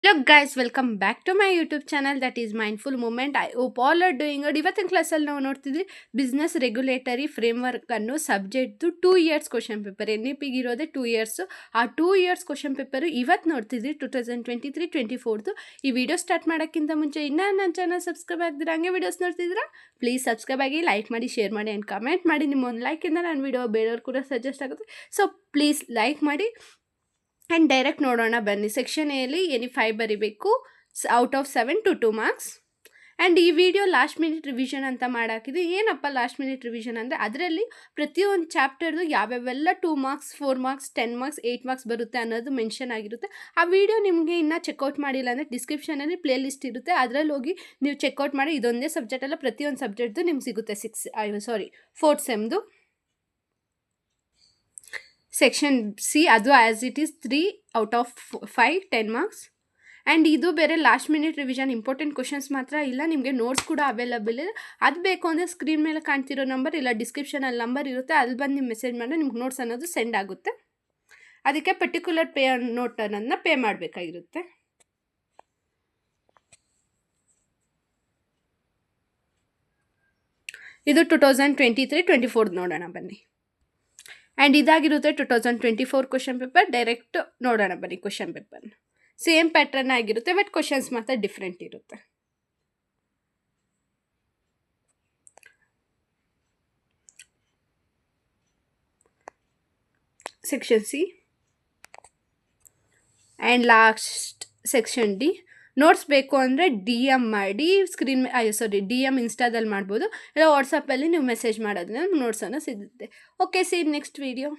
Hello guys, welcome back to my YouTube channel that is Mindful Moment. I hope all are doing good. ಇವತ್ತಿನ ಕ್ಲಾಸಲ್ಲಿ ನಾವು ನೋಡ್ತಿದ್ವಿ business regulatory framework ಅನ್ನೋ ಸಬ್ಜೆಕ್ಟ್ದು 2 years question paper NEPಗೆ ಇರೋದೇ 2 years. ಆ 2 years question paper ಇವತ್ತು ನೋಡ್ತಿದ್ವಿ 2023-24. ಈ ವಿಡಿಯೋ ಸ್ಟಾರ್ಟ್ ಮಾಡೋಕ್ಕಿಂತ ಮುಂಚೆ ಇನ್ನೂ ನನ್ನ ಚಾನಲ್ ಸಬ್ಸ್ಕ್ರೈಬ್ ಆಗಿದ್ರೆ ಹಂಗೆ ವಿಡಿಯೋಸ್ ನೋಡ್ತಿದ್ದೀರಾ ಪ್ಲೀಸ್ ಸಬ್ಸ್ಕ್ರೈಬ್ ಆಗಿ ಲೈಕ್ ಮಾಡಿ ಶೇರ್ ಮಾಡಿ ಆ್ಯಂಡ್ ಕಮೆಂಟ್ ಮಾಡಿ. ನಿಮ್ಮ ಒಂದು ಲೈಕಿಂದ ನನ್ನ ವಿಡಿಯೋ ಬೇರೆಯವ್ರು ಕೂಡ ಸಜೆಸ್ಟ್ ಆಗುತ್ತೆ. ಸೊ ಪ್ಲೀಸ್ ಲೈಕ್ ಮಾಡಿ ಆ್ಯಂಡ್ ಡೈರೆಕ್ಟ್ ನೋಡೋಣ ಬನ್ನಿ. ಸೆಕ್ಷನ್ ಎಲ್ಲಿ ಎನಿ 5 ಬರಿಬೇಕು out of 7 to 2 marks. And ಈ ವಿಡಿಯೋ ಲಾಸ್ಟ್ ಮಿನಿಟ್ ರಿವಿಷನ್ ಅಂತ ಮಾಡಾಕಿದೆ. ಏನಪ್ಪ ಲಾಸ್ಟ್ ಮಿನಿಟ್ ರಿವಿಷನ್ ಅಂದರೆ ಅದರಲ್ಲಿ ಪ್ರತಿಯೊಂದು ಚಾಪ್ಟರ್ದು ಯಾವ್ಯಾವೆಲ್ಲ 2 ಮಾರ್ಕ್ಸ್ 4 ಮಾರ್ಕ್ಸ್ 10 ಮಾರ್ಕ್ಸ್ 8 ಮಾರ್ಕ್ಸ್ ಬರುತ್ತೆ ಅನ್ನೋದು ಮೆನ್ಷನ್ ಆಗಿರುತ್ತೆ. ಆ ವಿಡಿಯೋ ನಿಮಗೆ ಇನ್ನೂ ಚೆಕ್ಔಟ್ ಮಾಡಿಲ್ಲ ಅಂದರೆ ಡಿಸ್ಕ್ರಿಪ್ಷನಲ್ಲಿ ಪ್ಲೇ ಲಿಸ್ಟ್ ಇರುತ್ತೆ, ಅದರಲ್ಲಿ ಹೋಗಿ ನೀವು ಚೆಕ್ಔಟ್ ಮಾಡಿ. ಇದೊಂದೇ ಸಬ್ಜೆಕ್ಟ್ ಅಲ್ಲ, ಪ್ರತಿಯೊಂದು ಸಬ್ಜೆಕ್ಟ್ದು ನಿಮ್ಗೆ ಸಿಗುತ್ತೆ 4th ಸೆಮ್ದು. ಸೆಕ್ಷನ್ ಸಿ ಅದು as it is 3 out of 5 10 marks. And ಇದು ಬೇರೆ last minute revision, important questions ಮಾತ್ರ ಇಲ್ಲ, ನಿಮಗೆ ನೋಟ್ಸ್ ಕೂಡ ಅವೈಲಬಲ್ ಇದೆ. ಅದು ಬೇಕು ಅಂದರೆ ಸ್ಕ್ರೀನ್ ಮೇಲೆ ಕಾಣ್ತಿರೋ ನಂಬರ್ ಇಲ್ಲ ಡಿಸ್ಕ್ರಿಪ್ಷನಲ್ಲಿ ನಂಬರ್ ಇರುತ್ತೆ, ಅಲ್ಲಿ ಬಂದು ನೀವು ಮೆಸೇಜ್ ಮಾಡಿದ್ರೆ ನಿಮ್ಗೆ ನೋಟ್ಸ್ ಅನ್ನೋದು ಸೆಂಡ್ ಆಗುತ್ತೆ. ಅದಕ್ಕೆ ಪರ್ಟಿಕ್ಯುಲರ್ ನೋಟನ್ನು ಪೇ ಮಾಡಬೇಕಾಗಿರುತ್ತೆ. ಇದು 2023-24 ನೋಡೋಣ ಬನ್ನಿ. ಆ್ಯಂಡ್ ಇದಾಗಿರುತ್ತೆ 2024 ಕ್ವಶನ್ ಪೇಪರ್. ಡೈರೆಕ್ಟ್ ನೋಡೋಣ ಬನ್ನಿ ಕ್ವಶನ್ ಪೇಪರ್. ಸೇಮ್ ಪ್ಯಾಟ್ರನ್ ಆಗಿರುತ್ತೆ, ಬಟ್ ಕ್ವಶನ್ಸ್ ಮಾತ್ರ ಡಿಫ್ರೆಂಟ್ ಇರುತ್ತೆ. Section C and last section D. Notes ಬೇಕು ಅಂದರೆ DM ಮಾಡಿ DM ಇನ್ಸ್ಟಾದಲ್ಲಿ ಮಾಡ್ಬೋದು, ಇಲ್ಲ ವಾಟ್ಸಪ್ಪಲ್ಲಿ ನೀವು ಮೆಸೇಜ್ ಮಾಡೋದ್ರಿಂದ ನೋಟ್ಸನ್ನು ಸಿಗುತ್ತೆ. Okay, C next video.